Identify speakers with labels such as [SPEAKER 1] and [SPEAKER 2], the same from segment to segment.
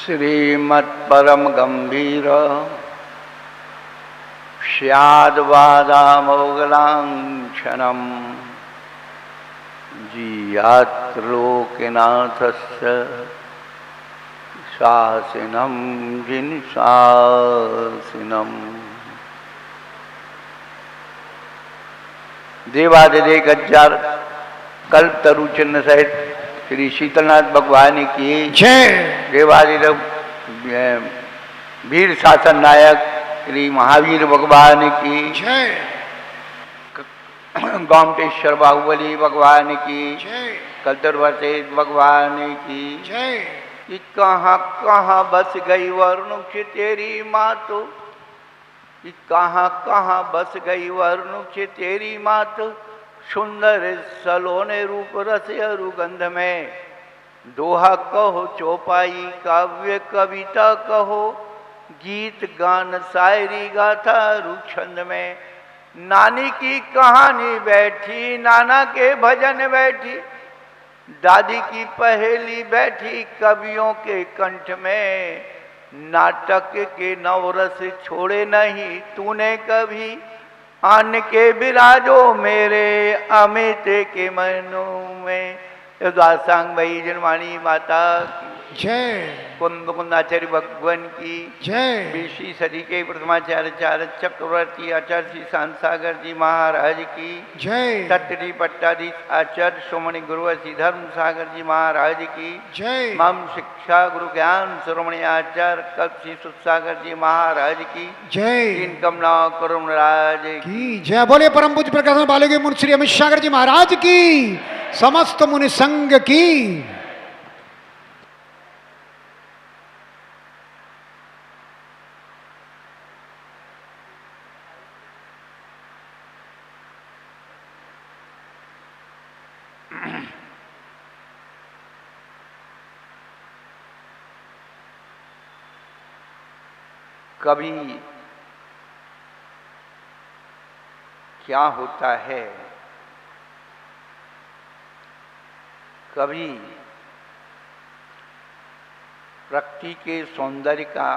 [SPEAKER 1] श्रीमत्परम गंभीर स्याद्वादामोगलांक्षणम् जीयात्लोकनाथस्य शासिनं जिनशासिनम्। देवादिदेव गज्जर कल्प तरु चिन्ह सहित श्री शीतलनाथ भगवान की जय। देवादिदेव वीर शासन नायक श्री महावीर भगवान की जय। गोमटेश्वर बाहुबली भगवान की जय। कलतरवर्ते भगवान की जय। कि कहाँ कहाँ बस गई वरुण से तेरी मातो, कि कहाँ कहाँ बस गई वरुण से तेरी मात। सुंदर सलोने रूप रस अरुगंध में, दोहा कहो चौपाई काव्य कविता कहो, गीत गान शायरी गाथा रुछंद में। नानी की कहानी बैठी नाना के भजन बैठी, दादी की पहेली बैठी कवियों के कंठ में। नाटक के नवरस छोड़े नहीं तूने कभी, आन के बिराजो मेरे अमित के मनो में। दासांग भाई जनवाणी माता की जय। कुंद कुंदाचार्य भगवान की जय। 20वीं सदी के प्रथमाचार्य चार्य चक्रवर्ती आचार्य श्री शांत सागर जी महाराज की जय। तत्री पट्टाधीश आचार्य श्रोमणी गुरु श्री धर्म सागर जी महाराज की जय। मम शिक्षा गुरु ज्ञान श्रोमणी आचार्य कल्प श्री सुसागर जी महाराज की जय। तीन कमला करुण राज की
[SPEAKER 2] जय। बोले परम पूज्य प्रकाश बालोगी मुनि श्री अमित सागर जी महाराज की, समस्त मुनि संघ की।
[SPEAKER 1] कभी क्या होता है, कभी प्रकृति के सौंदर्य का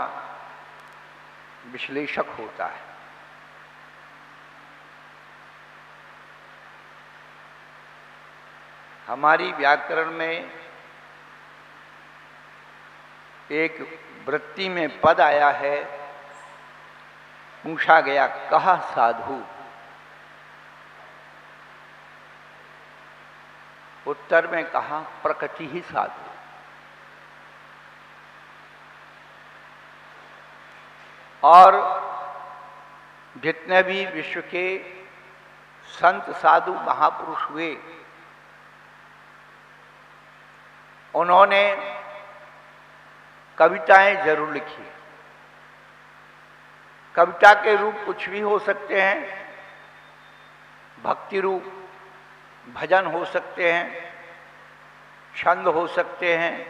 [SPEAKER 1] विश्लेषक होता है। हमारी व्याकरण में एक वृत्ति में पद आया है, पूछा गया कहा साधु, उत्तर में कहा प्रकृति ही साधु। और जितने भी विश्व के संत साधु महापुरुष हुए, उन्होंने कविताएं जरूर लिखी। कविता के रूप कुछ भी हो सकते हैं, भक्ति रूप भजन हो सकते हैं, छंद हो सकते हैं।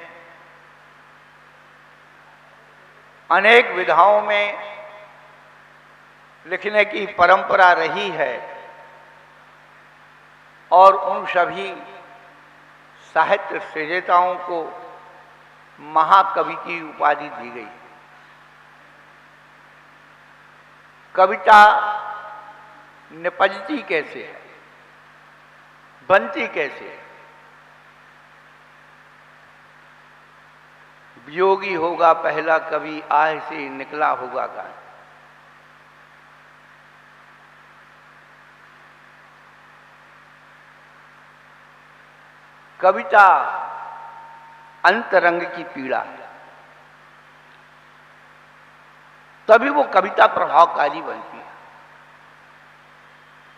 [SPEAKER 1] अनेक विधाओं में लिखने की परंपरा रही है और उन सभी साहित्य सृजताओं को महाकवि की उपाधि दी गई। कविता निपजती कैसे है, बनती कैसे है? वियोगी होगा पहला कवि, आह से निकला होगा गान। कविता अंतरंग की पीड़ा है, तभी वो कविता प्रभावकारी बनती है।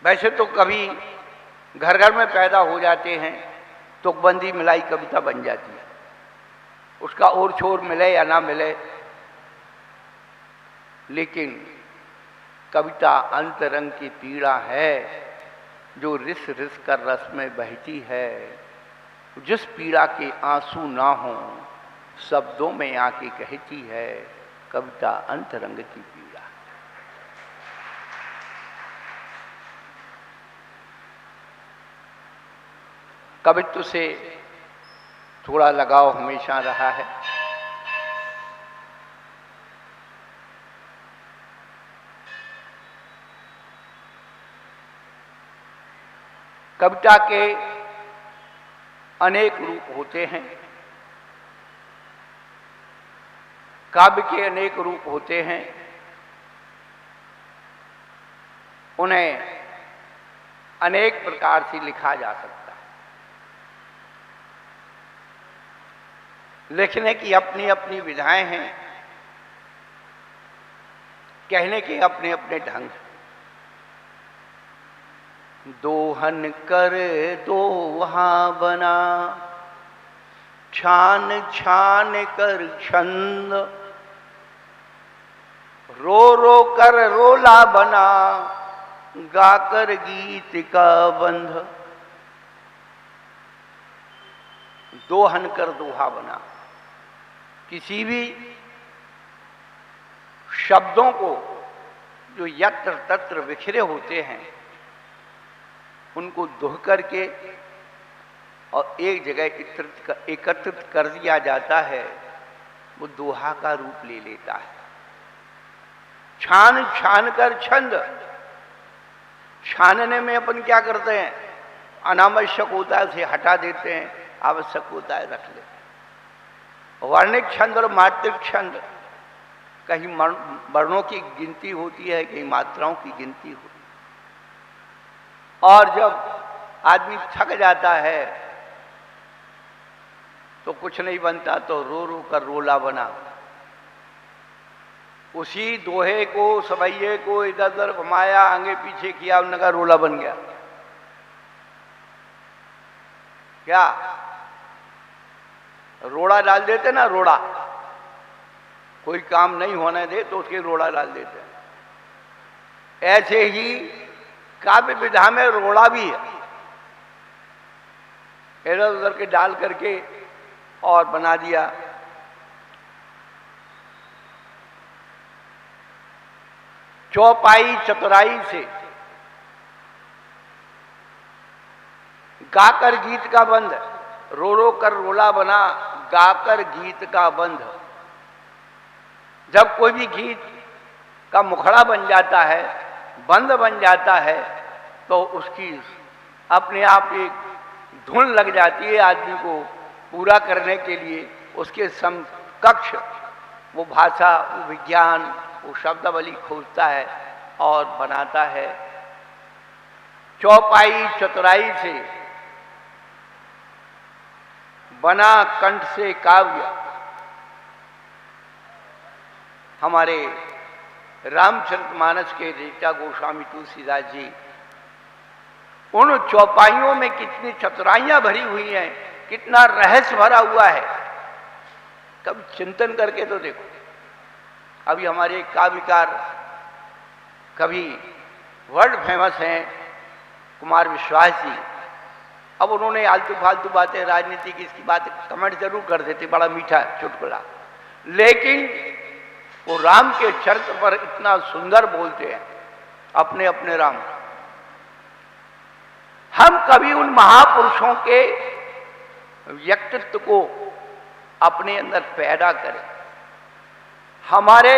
[SPEAKER 1] वैसे तो कवि घर घर में पैदा हो जाते हैं, तुकबंदी मिलाई कविता बन जाती है। उसका और छोर मिले या ना मिले, लेकिन कविता अंतरंग की पीड़ा है जो रिस रिस कर रस में बहती है। जिस पीड़ा के आंसू ना हो शब्दों में आके कहती है, कविता अंतरंग की पीड़ा। कवित्व से थोड़ा लगाव हमेशा रहा है। कविता के अनेक रूप होते हैं, काव्य के अनेक रूप होते हैं। उन्हें अनेक प्रकार से लिखा जा सकता है। लिखने की अपनी अपनी विधाएं हैं, कहने के अपने अपने ढंग। दोहन कर दोहा बना, छान छान कर छंद, रो रो कर रोला बना, गाकर गीत का बंध। दोहन कर दोहा बना, किसी भी शब्दों को जो यत्र तत्र बिखरे होते हैं उनको दोह करके और एक जगह एकत्रित कर दिया जाता है, वो दोहा का रूप ले लेता है। छान छान कर छंद, छानने में अपन क्या करते हैं, अनावश्यक होता है उसे हटा देते हैं, आवश्यक होता है रख लेते हैं। वर्णिक छंद और मात्रिक छंद, कहीं वर्णों की गिनती होती है, कहीं मात्राओं की गिनती होती है। और जब आदमी थक जाता है तो कुछ नहीं बनता तो रो रो कर रोला बना। उसी दोहे को, सवैये को इधर उधर घुमाया, आगे पीछे किया, उनका रोला बन गया। क्या रोड़ा डाल देते ना, रोड़ा, कोई काम नहीं होने दे तो उसके रोड़ा डाल देते हैं। ऐसे ही काव्य विधा में रोड़ा भी है, इधर उधर के डाल करके और बना दिया। चौपाई चतुराई से, गाकर गीत का बंध, रो रो कर रोला बना, गाकर गीत का बंध। जब कोई भी गीत का मुखड़ा बन जाता है, बंद बन जाता है, तो उसकी अपने आप एक धुन लग जाती है। आदमी को पूरा करने के लिए उसके समकक्ष वो भाषा, वो विज्ञान, वो शब्दावली खोजता है और बनाता है। चौपाई चतुराई से बना कंठ से काव्य। हमारे रामचरितमानस के ऋचा गोस्वामी तुलसीदास जी, उन चौपाइयों में कितनी चतुराइयां भरी हुई हैं, कितना रहस्य भरा हुआ है। कभी चिंतन करके तो देखो। अभी हमारे काव्यकार कभी वर्ल्ड फेमस हैं कुमार विश्वास जी। अब उन्होंने आलतू फालतू बातें, राजनीति की इसकी बातें कमेंट जरूर कर देते, बड़ा मीठा चुटकुला, लेकिन वो राम के चरित्र पर इतना सुंदर बोलते हैं, अपने अपने राम। हम कभी उन महापुरुषों के व्यक्तित्व को अपने अंदर पैदा करें। हमारे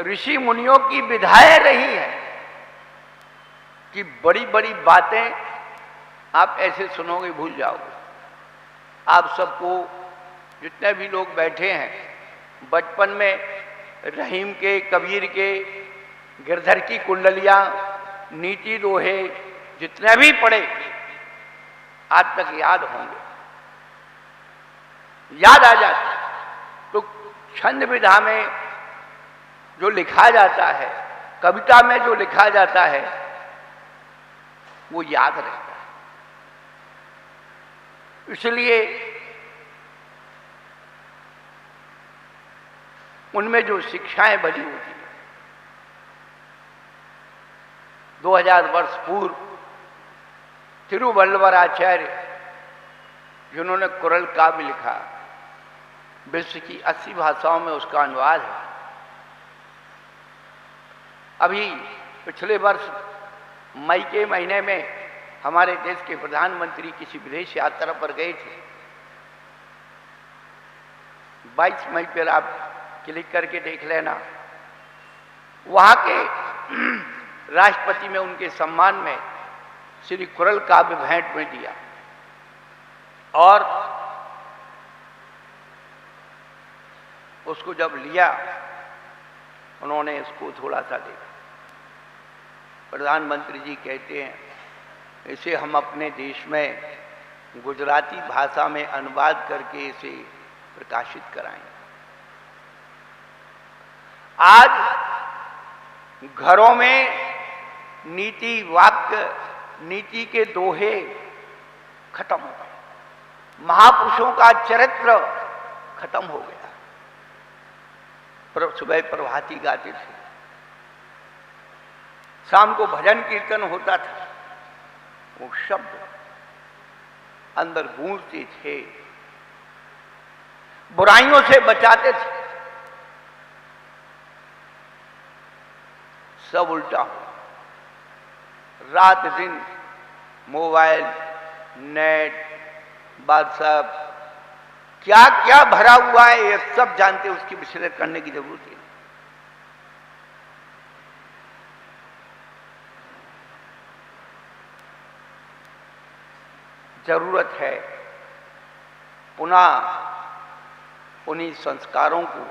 [SPEAKER 1] ऋषि मुनियों की विधाएं रही हैं कि बड़ी बड़ी बातें आप ऐसे सुनोगे भूल जाओगे। आप सबको, जितने भी लोग बैठे हैं, बचपन में रहीम के, कबीर के, गिरधर की कुंडलियां, नीति दोहे जितने भी पढ़े आज तक याद होंगे, याद आ जाते। तो छंद विधा में जो लिखा जाता है, कविता में जो लिखा जाता है, वो याद रहता है। इसलिए उनमें जो शिक्षाएं बनी होती हैं, 2000 वर्ष पूर्व तिरुवल्लवर आचार्य जिन्होंने कुरल काव्य लिखा, विश्व की 80 भाषाओं में उसका अनुवाद है। अभी पिछले वर्ष मई के महीने में हमारे देश के प्रधानमंत्री किसी विदेश यात्रा पर गए थे। 22 मई पर आप क्लिक करके देख लेना। वहां के राष्ट्रपति में उनके सम्मान में श्री कुरल काव्य भेंट में दिया और उसको जब लिया उन्होंने इसको थोड़ा सा देखा। प्रधानमंत्री जी कहते हैं इसे हम अपने देश में गुजराती भाषा में अनुवाद करके इसे प्रकाशित कराएं। आज घरों में नीति वाक्य, नीति के दोहे खत्म हो गए, महापुरुषों का चरित्र खत्म हो गया। सुबह प्रभाती गाते थे, शाम को भजन कीर्तन होता था, वो शब्द अंदर गूंजते थे, बुराइयों से बचाते थे। सब उल्टा हो, रात दिन मोबाइल, नेट, व्हाट्सएप, क्या क्या भरा हुआ है ये सब जानते, उसकी विश्लेषण करने की जरूरत है। जरूरत है पुनः उन्हीं संस्कारों को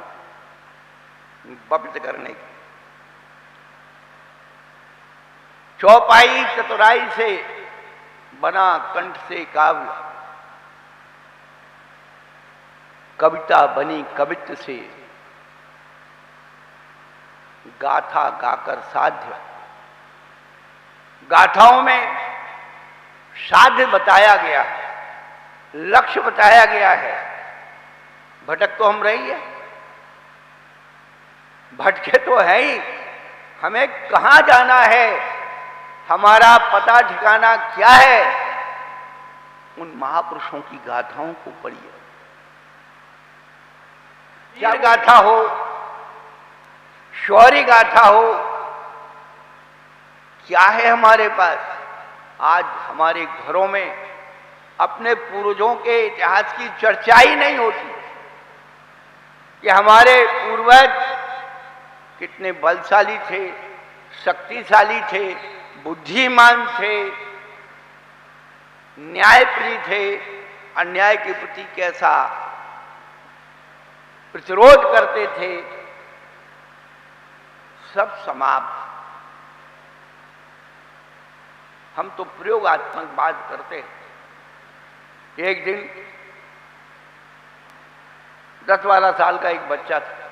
[SPEAKER 1] पवित्र करने की। चौपाई चतुराई से बना कंठ से काव्य, कविता बनी कवित्व से, गाथा गाकर साध्य। गाथाओं में साध्य बताया गया है, लक्ष्य बताया गया है। भटक तो हम रही है, भटके तो है ही, हमें कहां जाना है, हमारा पता ठिकाना क्या है, उन महापुरुषों की गाथाओं को पढ़िए। क्या गाथा हो, शौर्य गाथा हो, क्या है हमारे पास। आज हमारे घरों में अपने पूर्वजों के इतिहास की चर्चा ही नहीं होती कि हमारे पूर्वज कितने बलशाली थे, शक्तिशाली थे, बुद्धिमान थे, न्यायप्रिय थे, अन्याय के प्रति कैसा प्रतिरोध करते थे। सब समाप्त। हम तो प्रयोगात्मक बात करते हैं। एक दिन 10-12 साल का एक बच्चा था,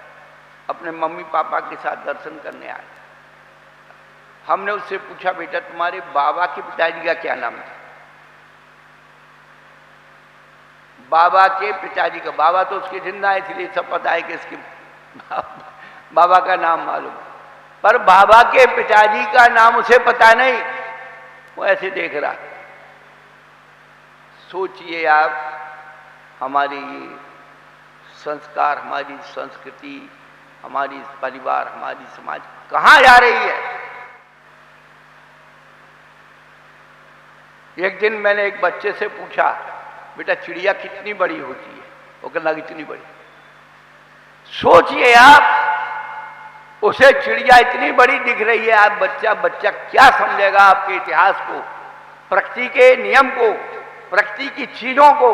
[SPEAKER 1] अपने मम्मी पापा के साथ दर्शन करने आया। हमने उससे पूछा, बेटा तुम्हारे बाबा के पिताजी का क्या नाम था? बाबा के पिताजी का, बाबा तो उसके जिंदा है इसलिए सब पता है कि इसके बाबा का नाम मालूम, पर बाबा के पिताजी का नाम उसे पता नहीं। वो ऐसे देख रहा। सोचिए आप, हमारी संस्कार, हमारी संस्कृति, हमारी परिवार, हमारी समाज कहां जा रही है। एक दिन मैंने एक बच्चे से पूछा, बेटा चिड़िया कितनी बड़ी होती है? वो कहने लगा इतनी बड़ी। सोचिए आप, उसे चिड़िया इतनी बड़ी दिख रही है। आप बच्चा क्या समझेगा आपके इतिहास को, प्रकृति के नियम को, प्रकृति की चीजों को।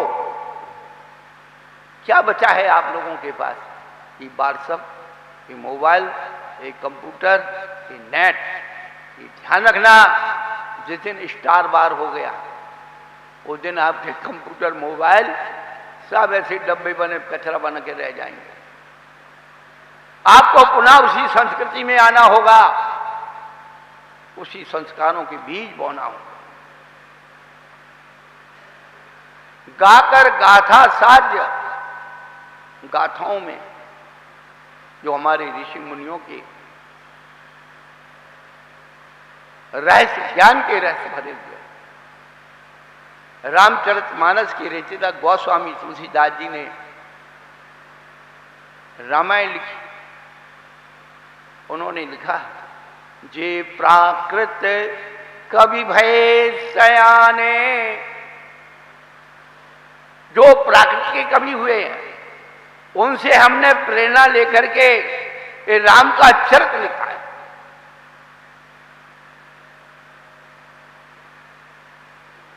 [SPEAKER 1] क्या बचा है आप लोगों के पास? ये व्हाट्सएप, ये मोबाइल, ये कंप्यूटर, ये नेट। ये ध्यान रखना, जिस दिन स्टार बार हो गया उस दिन आपके कंप्यूटर, मोबाइल सब ऐसे डब्बे बने, कचरा बन के रह जाएंगे। आपको पुनः उसी संस्कृति में आना होगा, उसी संस्कारों के बीज बोना होगा। गाकर गाथा साध्य, गाथाओं में जो हमारे ऋषि मुनियों के रहस्य, ज्ञान के रहस्य भरे हुए। रामचरितमानस के रचयिता गोस्वामी तुलसीदास जी ने रामायण लिखी। उन्होंने लिखा, जे प्राकृत कवि भय सयाने, जो प्राकृत के कवि हुए हैं उनसे हमने प्रेरणा लेकर के ये राम का चरित्र लिखा है।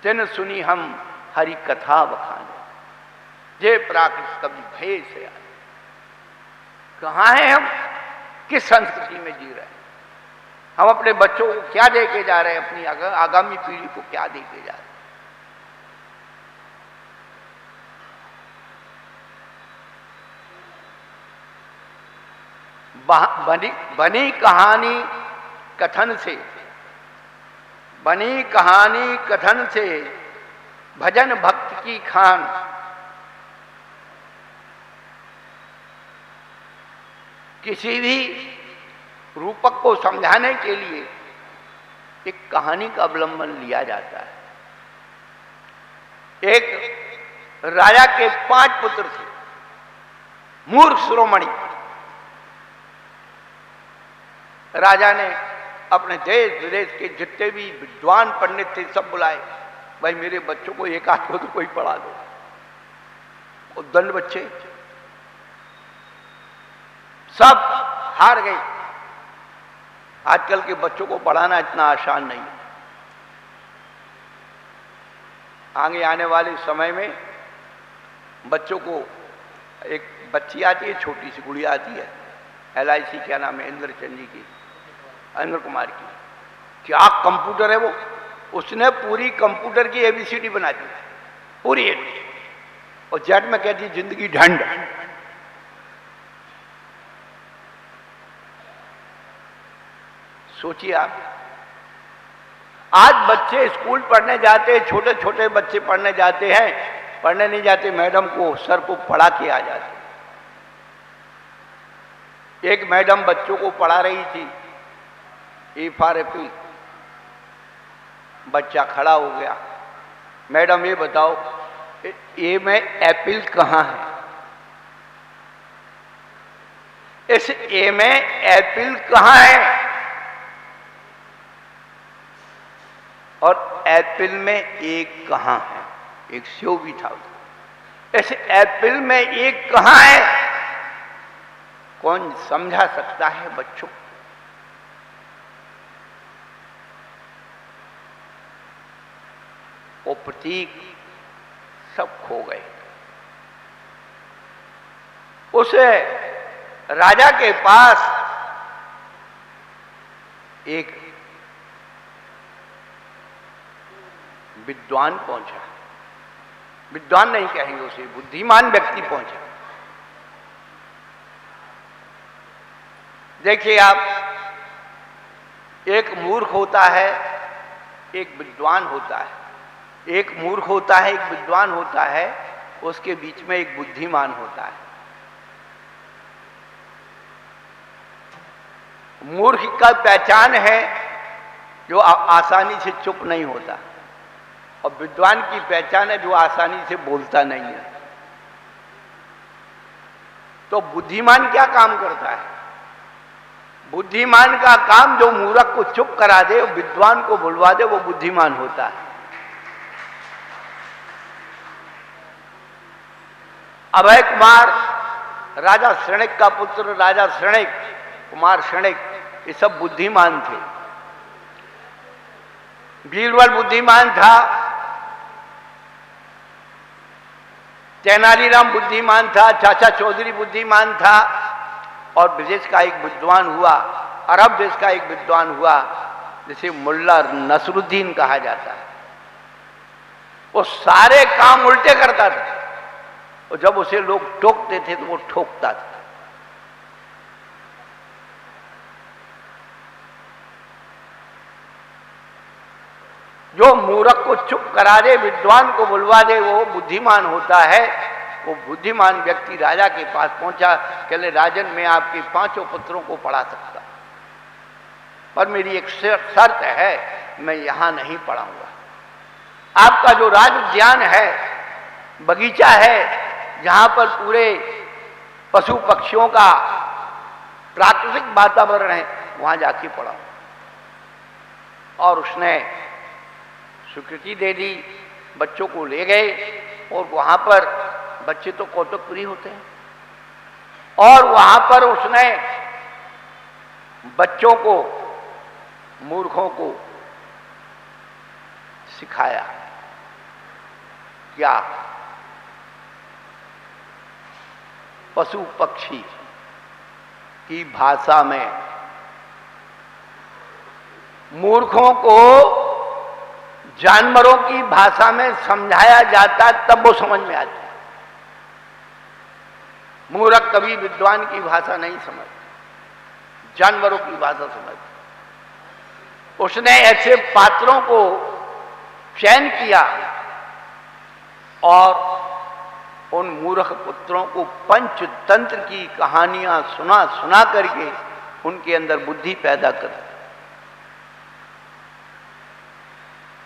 [SPEAKER 1] तिन सुनी हम हरि कथा बखाने, जे प्राकृत कवि भय से आए। कहाँ हैं हम, किस संस्कृति में जी रहे हैं? हम अपने बच्चों को क्या दे के जा रहे हैं, अपनी आगामी पीढ़ी को क्या दे के जा रहे हैं? बनी कहानी कथन से, बनी कहानी कथन से भजन भक्त की खान। किसी भी रूपक को समझाने के लिए एक कहानी का अवलंबन लिया जाता है। एक राजा के 5 पुत्र थे, मूर्ख शिरोमणि। राजा ने अपने देश विदेश के जितने भी विद्वान पंडित थे सब बुलाए, भाई मेरे बच्चों को एक आध को तो कोई पढ़ा दो। और दंड बच्चे सब हार गए। आजकल के बच्चों को पढ़ाना इतना आसान नहीं है। आगे आने वाले समय में बच्चों को, एक बच्ची आती है, छोटी सी गुड़िया आती है, LIC क्या नाम है, इंद्रचंद जी की, इंद्र कुमार की, क्या कंप्यूटर है वो, उसने पूरी कंप्यूटर की ABCD बना दी पूरी, और जेट में कहती जिंदगी ढंड। सोचिए आप, आज बच्चे स्कूल पढ़ने जाते हैं, छोटे छोटे बच्चे पढ़ने जाते हैं, पढ़ने नहीं जाते, मैडम को सर को पढ़ा के आ जाते। एक मैडम बच्चों को पढ़ा रही थी, A फॉर एप्पल। बच्चा खड़ा हो गया, मैडम ये बताओ A में एप्पल कहाँ है? इस A में एप्पल कहाँ है? और एप्पल में एक कहाँ है? एक सेव भी था। इस एप्पल में एक कहाँ है? कौन समझा सकता है बच्चों? वो प्रतीक सब खो गए। उस राजा के पास एक विद्वान पहुंचा, विद्वान नहीं कहेंगे उसे, बुद्धिमान व्यक्ति पहुंचा। देखिए आप, एक मूर्ख होता है, एक विद्वान होता है, एक मूर्ख होता है, एक विद्वान होता है, उसके बीच में एक बुद्धिमान होता है। मूर्ख का पहचान है जो आसानी से चुप नहीं होता, और विद्वान की पहचान है जो आसानी से बोलता नहीं है। तो बुद्धिमान क्या काम करता है? बुद्धिमान का काम जो मूर्ख को चुप करा दे, विद्वान को बुलवा दे, वो बुद्धिमान होता है। अभय कुमार, राजा श्रेणिक का पुत्र, राजा श्रेणिक, कुमार श्रेणिक, ये सब बुद्धिमान थे। बीरबल बुद्धिमान था, तेनालीराम बुद्धिमान था, चाचा चौधरी बुद्धिमान था, और विदेश का एक विद्वान हुआ, अरब देश का एक विद्वान हुआ, जिसे मुल्ला नसरुद्दीन कहा जाता है। वो सारे काम उल्टे करता था, और जब उसे लोग टोकते थे तो वो ठोकता था। जो मूर्ख को चुप करा दे, विद्वान को बुलवा दे, वो बुद्धिमान होता है। वो बुद्धिमान व्यक्ति राजा के पास पहुंचा, कहले राजन मैं आपके 5 पुत्रों को पढ़ा सकता, पर मेरी एक शर्त है, मैं यहां नहीं पढ़ाऊंगा। आपका जो राज उद्यान है, बगीचा है, जहां पर पूरे पशु पक्षियों का प्राकृतिक वातावरण है, वहां जाके पढ़ाओ। और उसने स्वीकृति दे दी, बच्चों को ले गए, और वहां पर बच्चे तो कौतुकप्रिय होते हैं, और वहां पर उसने बच्चों को, मूर्खों को सिखाया क्या पशु पक्षी की भाषा में मूर्खों को जानवरों की भाषा में समझाया जाता तब वो समझ में आती। मूर्ख कभी विद्वान की भाषा नहीं समझ, जानवरों की भाषा समझ। उसने ऐसे पात्रों को चयन किया और उन मूर्ख पुत्रों को पंचतंत्र की कहानियां सुना सुना करके उनके अंदर बुद्धि पैदा कर।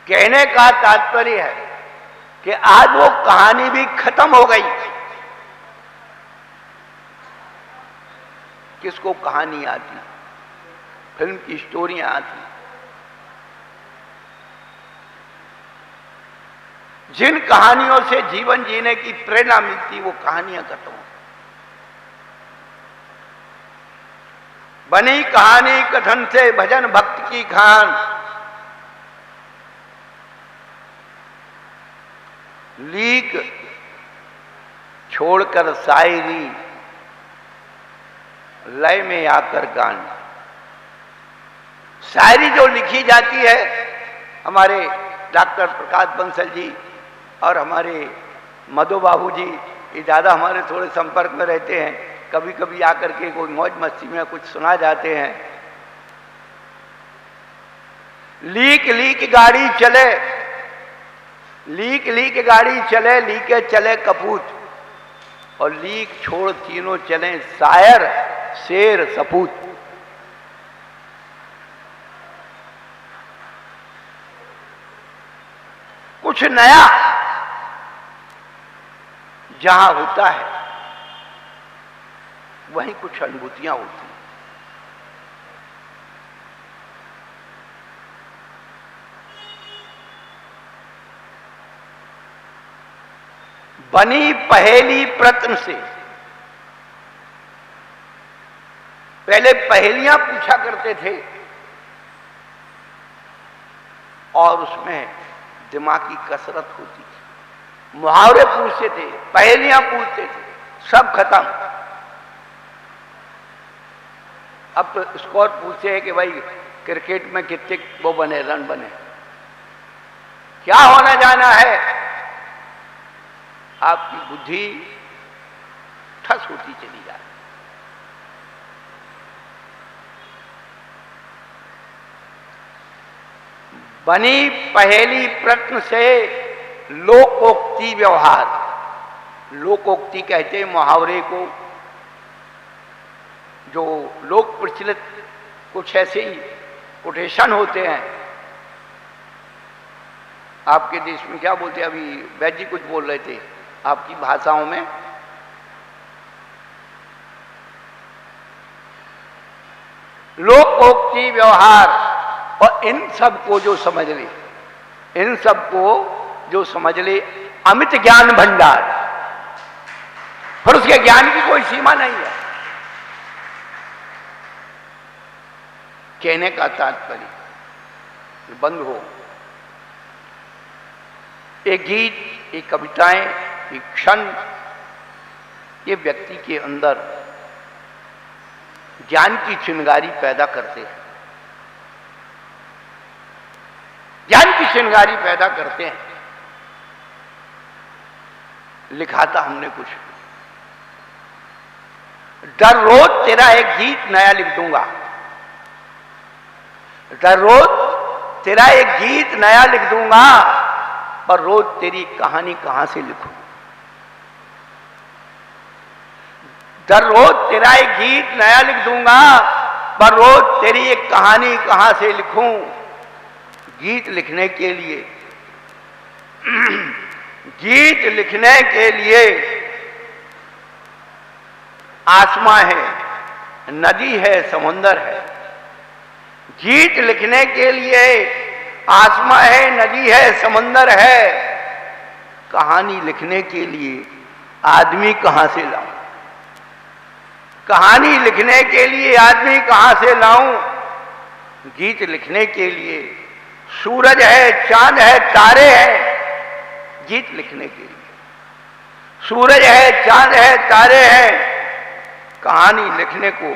[SPEAKER 1] कहने का तात्पर्य है कि आज वो कहानी भी खत्म हो गई। किसको कहानी आती, फिल्म की स्टोरियां आती। जिन कहानियों से जीवन जीने की प्रेरणा मिलती वो कहानियां खत्म। बनी कहानी कथन से भजन भक्त की खान। लीक छोड़कर शायरी, लय में आकर गान। शायरी जो लिखी जाती है, हमारे डॉक्टर प्रकाश बंसल जी और हमारे मधु बाबू जी ये ज़्यादा हमारे थोड़े संपर्क में रहते हैं। कभी कभी आकर के कोई मौज मस्ती में कुछ सुना जाते हैं। लीक लीक गाड़ी चले, लीक लीक गाड़ी चले, लीके चले कपूत, और लीक छोड़ तीनों चले शायर शेर सपूत। कुछ नया जहां होता है वहीं कुछ अनुभूतियां होती हैं। बनी पहेली प्रश्न से। पहले पहेलियां पूछा करते थे और उसमें दिमाग की कसरत होती थी। मुहावरे पूछते थे, पहेलियां पूछते थे, सब खत्म। अब तो स्कोर पूछते हैं कि भाई क्रिकेट में कितने वो बने, रन बने, क्या होना जाना है। आपकी बुद्धि ठस होती चली जाती। बनी पहेली प्रश्न से लोकोक्ति व्यवहार। लोकोक्ति कहते हैं मुहावरे को, जो लोक प्रचलित कुछ ऐसे ही कोटेशन होते हैं। आपके देश में क्या बोलते हैं, अभी वैद्य जी कुछ बोल रहे थे आपकी भाषाओं में। लोकोक्ति व्यवहार, और इन सब को जो समझ ले, इन सब को जो समझ ले, अमित ज्ञान भंडार। पर उसके ज्ञान की कोई सीमा नहीं है। कहने का तात्पर्य बंद हो। एक गीत, एक कविताएं, एक क्षण, ये व्यक्ति के अंदर ज्ञान की चिंगारी पैदा करते हैं। ज्ञान की चिंगारी पैदा करते हैं। लिखा था हमने कुछ, दर रोज तेरा एक गीत नया लिख दूंगा, दर रोज तेरा एक गीत नया लिख दूंगा, पर रोज तेरी कहानी कहां से लिखूं। दर रोज तेरा एक गीत नया लिख दूंगा, पर रोज तेरी एक कहानी कहां से लिखूं। गीत लिखने के लिए गीत लिखने के लिए आसमां है, नदी है, समुंदर है। गीत लिखने के लिए आसमां है, नदी है, समुंदर है। कहानी लिखने के लिए आदमी कहां से लाऊं? कहानी लिखने के लिए आदमी कहां से लाऊं? गीत लिखने के लिए सूरज है, चांद है, तारे हैं। गीत लिखने के लिए। सूरज है, चांद है, तारे हैं, कहानी लिखने को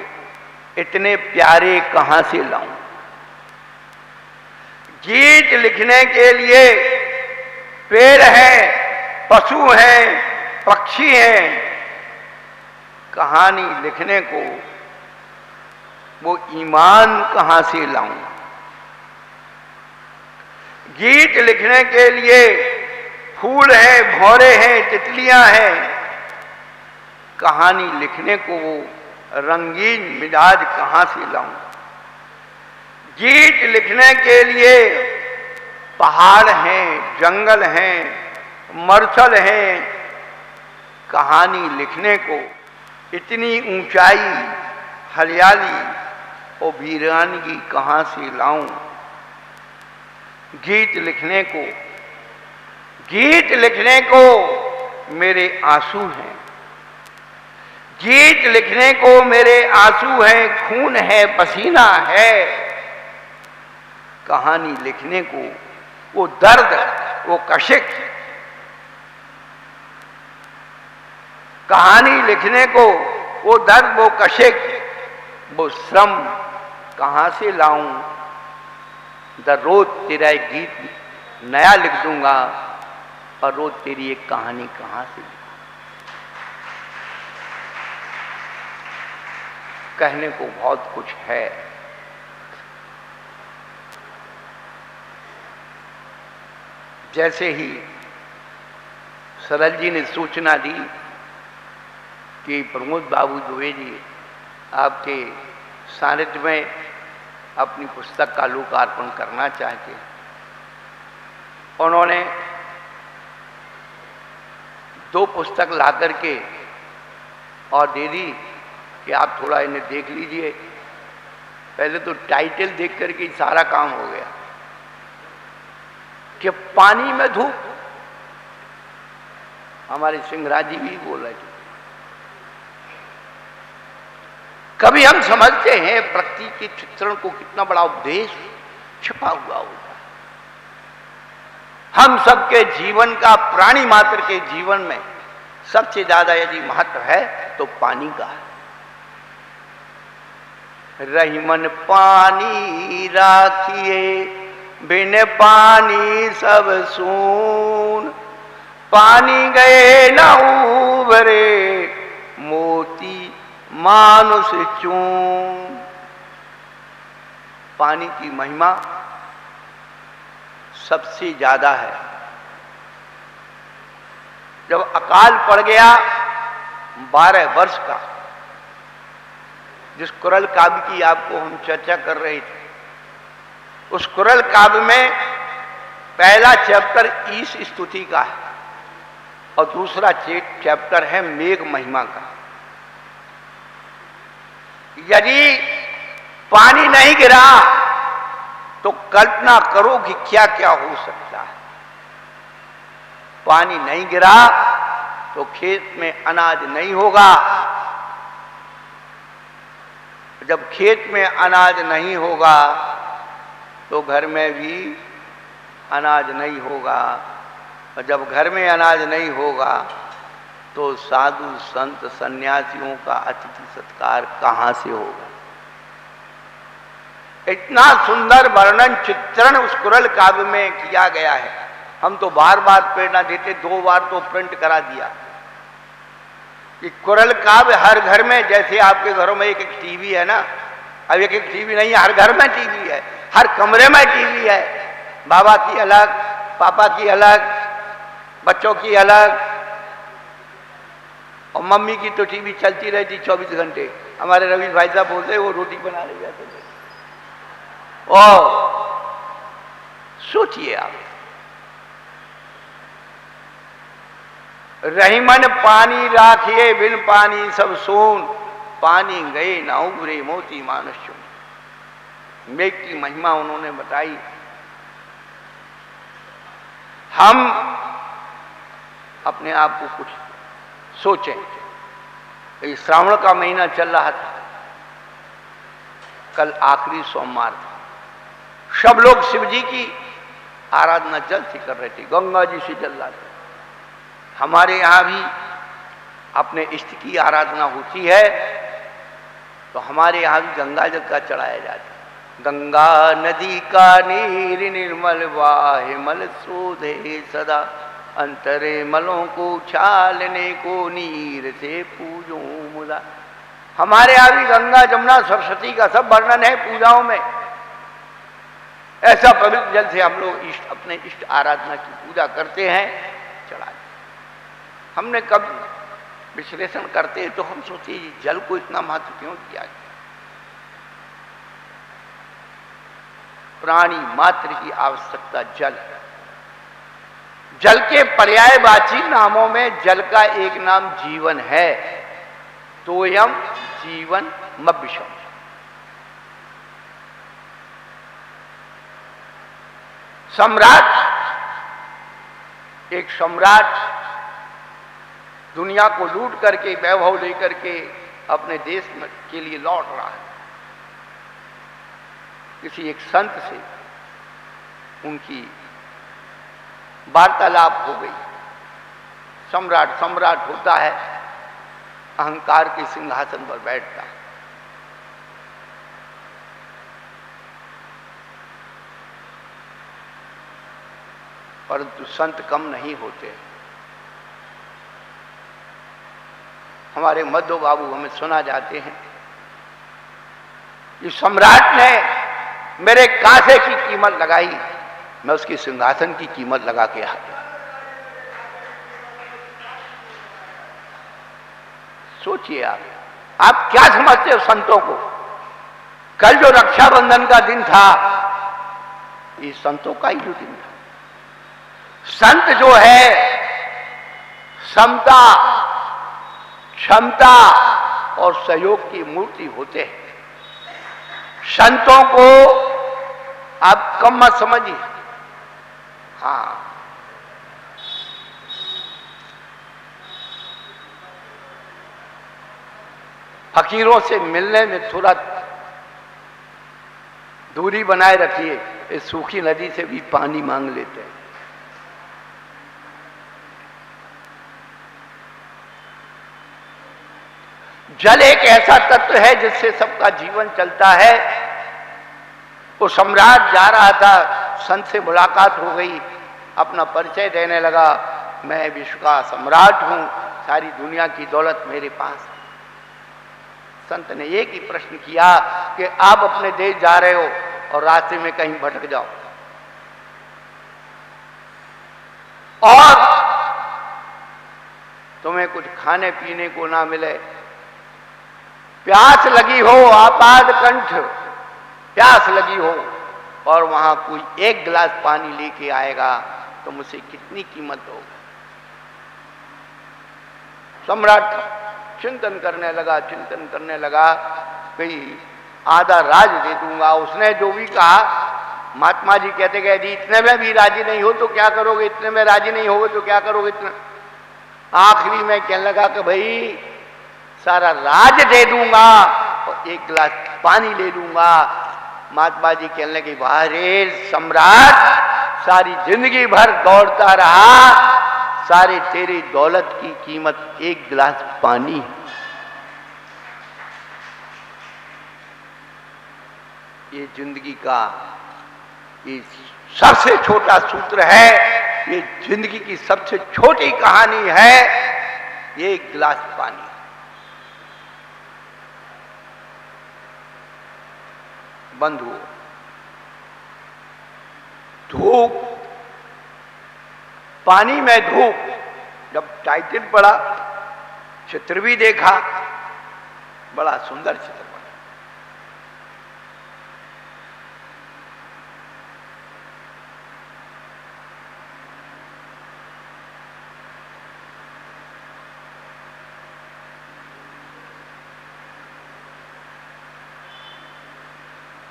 [SPEAKER 1] इतने प्यारे कहां से लाऊं। गीत लिखने के लिए पेड़ हैं, पशु हैं, पक्षी हैं, कहानी लिखने को वो ईमान कहां से लाऊं। गीत लिखने के लिए फूल हैं, भौरे हैं, तितलियां हैं, कहानी लिखने को वो रंगीन मिजाज कहां से लाऊं। गीत लिखने के लिए पहाड़ हैं, जंगल हैं, मरसल हैं, कहानी लिखने को इतनी ऊंचाई, हरियाली और वीरानगी कहां से लाऊं। गीत लिखने को मेरे आंसू हैं, गीत लिखने को मेरे आंसू हैं, खून है, पसीना है, कहानी लिखने को वो दर्द, वो कशिश, कहानी लिखने को वो दर्द, वो कशिश, वो श्रम कहां से लाऊं। रोज तेरा एक गीत नया लिख दूंगा और रोज तेरी एक कहानी कहां से लिखूं। कहने को बहुत कुछ है। जैसे ही सरल जी ने सूचना दी कि प्रमोद बाबू दुबे जी आपके सानिध्य में अपनी पुस्तक का लोकार्पण करना चाहते हैं, उन्होंने 2 पुस्तक ला करके और दे दी कि आप थोड़ा इन्हें देख लीजिए। पहले तो टाइटल देख करके सारा काम हो गया कि पानी में धूप। हमारे सिंहराज जी भी बोल रहे थे, कभी हम समझते हैं प्रकृति के चित्रण को कितना बड़ा उपदेश छिपा हुआ होता है। हम सबके जीवन का, प्राणी मात्र के जीवन में सबसे ज्यादा यदि महत्व है तो पानी का है। रहीमन पानी राखिए, बिन पानी सब सून, पानी गए न उबरे, मोती मानुष चून। पानी की महिमा सबसे ज्यादा है। जब अकाल पड़ गया 12 वर्ष का, जिस कुरल काव्य की आपको हम चर्चा कर रहे थे, उस कुरल काव्य में पहला चैप्टर ईश स्तुति का है और दूसरा चैप्टर है मेघ महिमा का। यदि पानी नहीं गिरा तो कल्पना करो कि क्या क्या हो सकता है। पानी नहीं गिरा तो खेत में अनाज नहीं होगा। जब खेत में अनाज नहीं होगा तो घर में भी अनाज नहीं होगा, और जब घर में अनाज नहीं होगा तो साधु संत सन्यासियों का अतिथि सत्कार कहां से होगा। इतना सुंदर वर्णन चित्रण उस कुरल काव्य में किया गया है। हम तो बार बार प्रेरणा देते, 2 बार तो प्रिंट करा दिया कि कुरल काव्य हर घर में, जैसे आपके घरों में एक एक टीवी है ना, अब एक एक टीवी नहीं है, हर घर में टीवी है, हर कमरे में टीवी है। बाबा की अलग, पापा की अलग, बच्चों की अलग, और मम्मी की तो टीवी चलती रहती 24 घंटे। हमारे रवि भाई साहब बोलते वो रोटी बना ले जाते थे। और सोचिए आप, रहीमन पानी राखिए, बिन पानी सब सोन, पानी गए ना उबरे, मोती मानुष चून। मेघ की महिमा उन्होंने बताई। हम अपने आप को कुछ सोचें। ये श्रावण का महीना चल रहा था, कल आखिरी सोमवार था। सब लोग शिव जी की आराधना जल से कर रहे थे, गंगा जी से जल रहा था। हमारे यहाँ भी अपने इष्ट की आराधना होती है, तो हमारे यहाँ भी गंगा जल का चढ़ाया जाता है। गंगा नदी का नीर निर्मल वाहे मल शोधे सदा, अंतरे मलों को छालने को नीर से पूजो मुदा। हमारे यहाँ भी गंगा जमुना सरस्वती का सब वर्णन है पूजाओं में। ऐसा पवित्र जल से हम लोग अपने इष्ट आराधना की पूजा करते हैं, चढ़ाते। हमने कभी विश्लेषण करते हैं तो हम सोचते जल को इतना महत्व क्यों दिया गया। प्राणी मात्र की आवश्यकता जल है। जल के पर्यायवाची नामों में जल का एक नाम जीवन है, तोयम जीवन मविषम। सम्राट, एक सम्राट दुनिया को लूट करके वैभव लेकर के अपने देश के लिए लौट रहा है। किसी एक संत से उनकी वार्तालाप हो गई। सम्राट सम्राट होता है, अहंकार के सिंहासन पर बैठता है। परंतु संत कम नहीं होते। हमारे मध्व बाबू हमें सुना जाते हैं कि सम्राट ने मेरे कांसे की कीमत लगाई, मैं उसकी सिंहासन की कीमत लगा के आ गया। सोचिए आप क्या समझते हो संतों को। कल जो रक्षाबंधन का दिन था, ये संतों का ही जो दिन था। संत जो है समता, क्षमता और सहयोग की मूर्ति होते हैं। संतों को आप कम मत समझिए। हाँ, फकीरों से मिलने में थोड़ा दूरी बनाए रखिए। इस सूखी नदी से भी पानी मांग लेते हैं। जल एक ऐसा तत्व है जिससे सबका जीवन चलता है। वो सम्राट जा रहा था, संत से मुलाकात हो गई, अपना परिचय देने लगा, मैं विश्व का सम्राट हूं, सारी दुनिया की दौलत मेरे पास है। संत ने एक ही प्रश्न किया कि आप अपने देश जा रहे हो और रास्ते में कहीं भटक जाओ और तुम्हें कुछ खाने पीने को ना मिले, प्यास लगी हो, आपाद कंठ प्यास लगी हो, और वहां कोई एक गिलास पानी लेके आएगा तो मुझसे कितनी कीमत दोगे। सम्राट चिंतन करने लगा भाई आधा राज दे दूंगा। उसने जो भी कहा, महात्मा जी कहते गए जी इतने में भी राजी नहीं हो तो क्या करोगे, इतने में राजी नहीं होगे तो क्या करोगे। इतना आखिरी में कहने लगा कि भाई सारा राज दे दूंगा और एक गिलास पानी ले लूंगा। महात्मा जी कहने लगे वाह रे सम्राट, सारी जिंदगी भर दौड़ता रहा, सारे तेरी दौलत की कीमत एक गिलास पानी। ये जिंदगी का ये सबसे छोटा सूत्र है, ये जिंदगी की सबसे छोटी कहानी है, ये एक गिलास पानी। बंधुओं, धूप, पानी में धूप, जब टाइटल पड़ा, चित्र भी देखा, बड़ा सुंदर चित्र बना।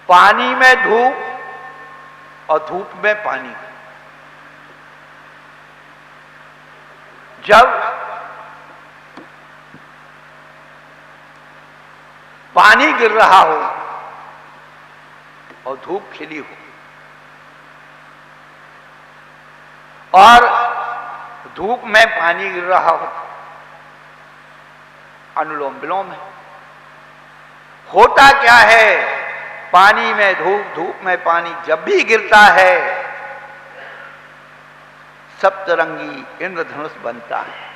[SPEAKER 1] पानी में धूप और धूप में पानी। जब पानी गिर रहा हो और धूप खिली हो और धूप में पानी गिर रहा हो, अनुलोम विलोम है। होता क्या है, पानी में धूप, धूप में पानी जब भी गिरता है, सप्तरंगी इंद्रधनुष बनता है।